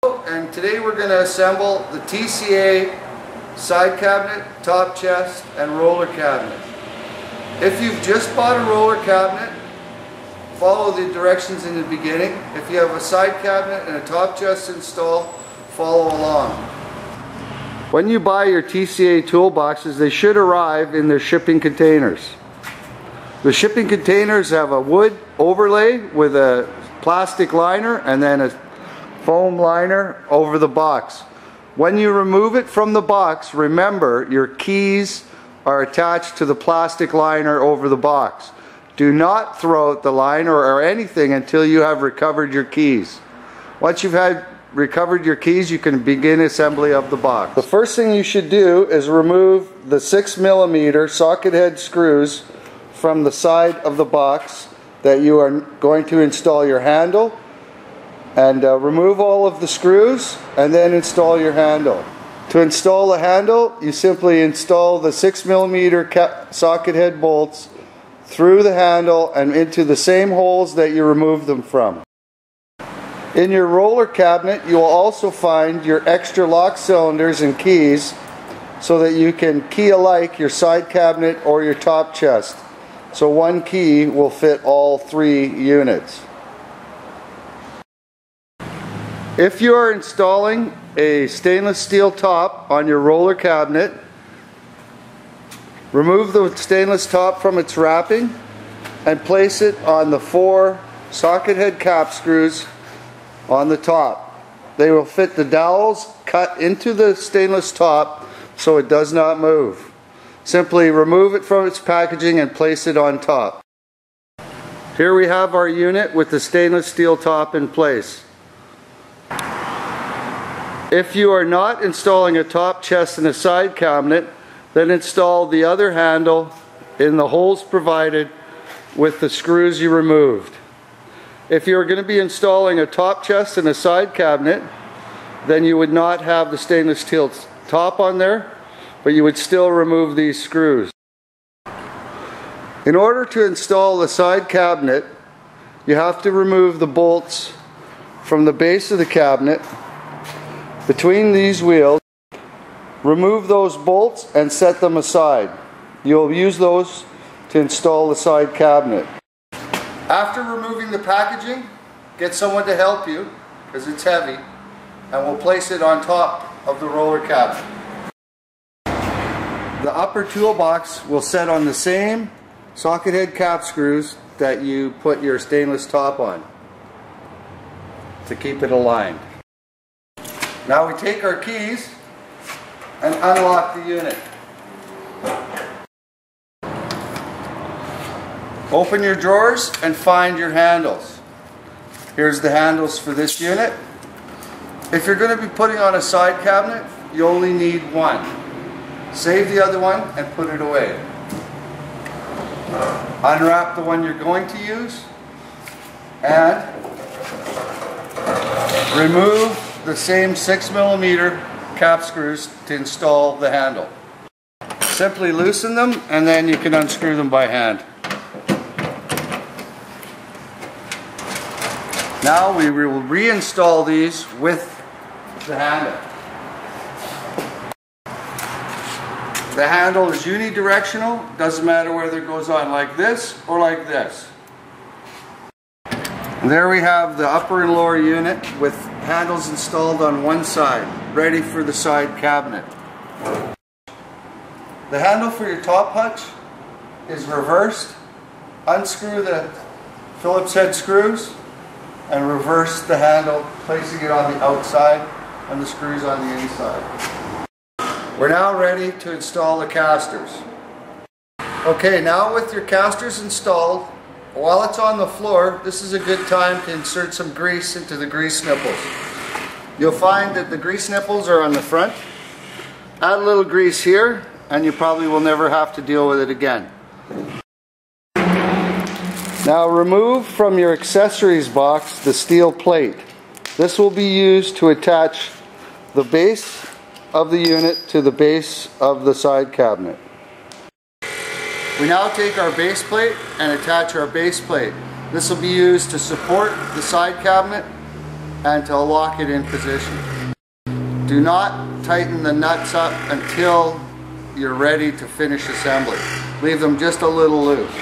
And today we're going to assemble the TCA side cabinet, top chest, and roller cabinet. If you've just bought a roller cabinet, follow the directions in the beginning. If you have a side cabinet and a top chest installed, follow along. When you buy your TCA toolboxes, they should arrive in their shipping containers. The shipping containers have a wood overlay with a plastic liner and then a foam liner over the box. When you remove it from the box, remember your keys are attached to the plastic liner over the box. Do not throw out the liner or anything until you have recovered your keys. Once you've recovered your keys, you can begin assembly of the box. The first thing you should do is remove the 6mm socket head screws from the side of the box that you are going to install your handle, and remove all of the screws and then install your handle. To install the handle, you simply install the 6mm socket head bolts through the handle and into the same holes that you removed them from. In your roller cabinet, you will also find your extra lock cylinders and keys so that you can key alike your side cabinet or your top chest. So one key will fit all 3 units. If you are installing a stainless steel top on your roller cabinet, remove the stainless top from its wrapping and place it on the 4 socket head cap screws on the top. They will fit the dowels cut into the stainless top so it does not move. Simply remove it from its packaging and place it on top. Here we have our unit with the stainless steel top in place. If you are not installing a top chest and a side cabinet, then install the other handle in the holes provided with the screws you removed. If you are going to be installing a top chest and a side cabinet, then you would not have the stainless steel top on there, but you would still remove these screws. In order to install the side cabinet, you have to remove the bolts from the base of the cabinet between these wheels. Remove those bolts and set them aside. You'll use those to install the side cabinet. After removing the packaging, get someone to help you because it's heavy, and we'll place it on top of the roller cabinet. The upper toolbox will set on the same socket head cap screws that you put your stainless top on to keep it aligned. Now we take our keys and unlock the unit. Open your drawers and find your handles. Here's the handles for this unit. If you're going to be putting on a side cabinet, you only need one. Save the other one and put it away. Unwrap the one you're going to use and remove the same 6mm cap screws to install the handle. Simply loosen them and then you can unscrew them by hand. Now we will reinstall these with the handle. The handle is unidirectional, doesn't matter whether it goes on like this or like this. There we have the upper and lower unit with handles installed on one side, ready for the side cabinet. The handle for your top hutch is reversed. Unscrew the Phillips head screws and reverse the handle, placing it on the outside and the screws on the inside. We're now ready to install the casters. Okay, now with your casters installed, while it's on the floor, this is a good time to insert some grease into the grease nipples. You'll find that the grease nipples are on the front. Add a little grease here and you probably will never have to deal with it again. Now remove from your accessories box the steel plate. This will be used to attach the base of the unit to the base of the side cabinet. We now take our base plate and attach our base plate. This will be used to support the side cabinet and to lock it in position. Do not tighten the nuts up until you're ready to finish assembly. Leave them just a little loose.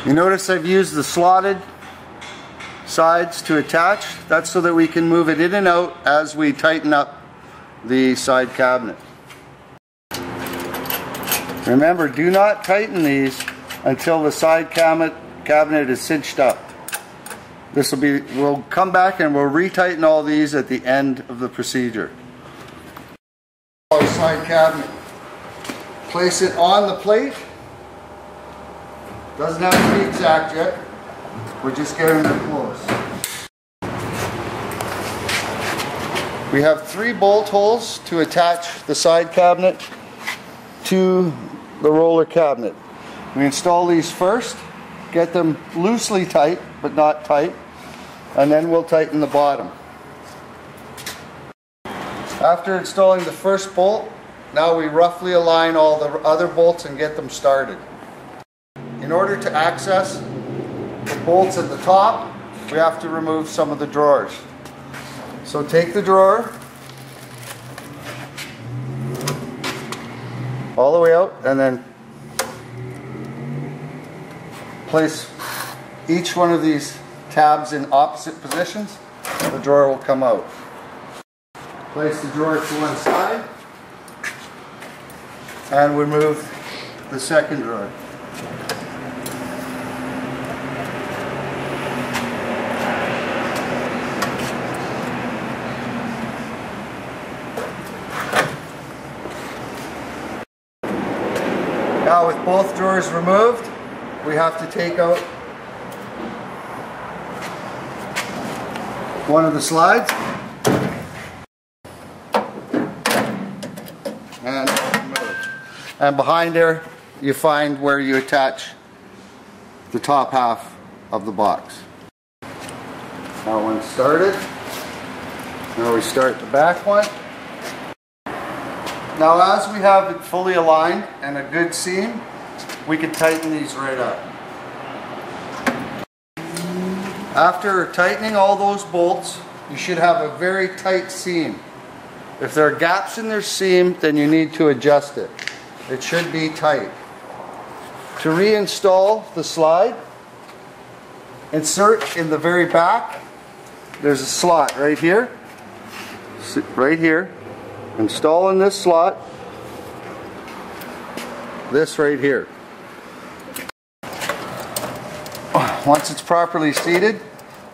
You notice I've used the slotted sides to attach. That's so that we can move it in and out as we tighten up the side cabinet. Remember, do not tighten these until the side cabinet is cinched up. We'll come back and we'll retighten all these at the end of the procedure. Our side cabinet. Place it on the plate. Doesn't have to be exact yet. We're just getting it close. We have 3 bolt holes to attach the side cabinet to the roller cabinet. We install these first, get them loosely tight, but not tight, and then we'll tighten the bottom. After installing the first bolt, now we roughly align all the other bolts and get them started. In order to access the bolts at the top, we have to remove some of the drawers. So take the drawer all the way out and then place each one of these tabs in opposite positions. The drawer will come out. Place the drawer to one side and remove the second drawer. Now with both drawers removed, we have to take out one of the slides and remove. And behind there you find where you attach the top half of the box. Now when started, now we start the back one. Now as we have it fully aligned and a good seam, we can tighten these right up. After tightening all those bolts, you should have a very tight seam. If there are gaps in their seam, then you need to adjust it. It should be tight. To reinstall the slide, insert in the very back. There's a slot right here. Right here. Install in this slot. This right here. Once it's properly seated,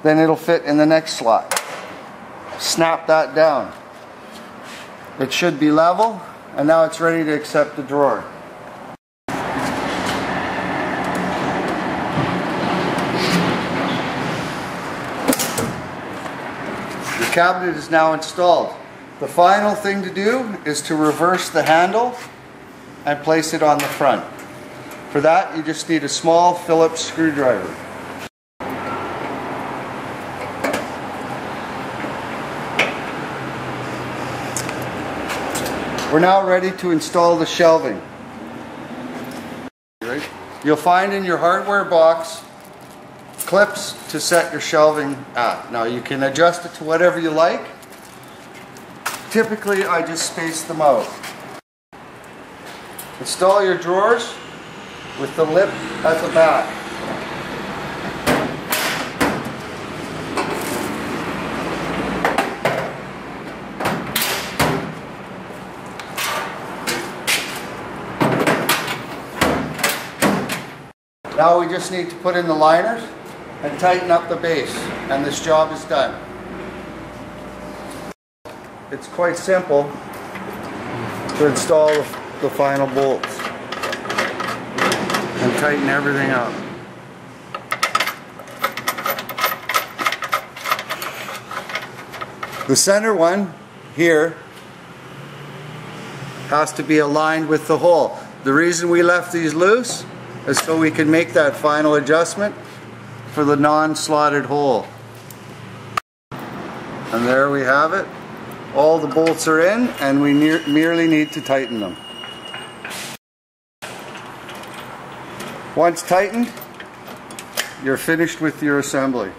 then it'll fit in the next slot. Snap that down. It should be level, and now it's ready to accept the drawer. The cabinet is now installed. The final thing to do is to reverse the handle and place it on the front. For that, you just need a small Phillips screwdriver. We're now ready to install the shelving. You'll find in your hardware box clips to set your shelving at. Now you can adjust it to whatever you like. Typically I just space them out. Install your drawers with the lip at the back. Now we just need to put in the liners and tighten up the base, and this job is done. It's quite simple to install the final bolts and tighten everything up. The center one here has to be aligned with the hole. The reason we left these loose is so we can make that final adjustment for the non-slotted hole. And there we have it. All the bolts are in, and we merely need to tighten them. Once tightened, you're finished with your assembly.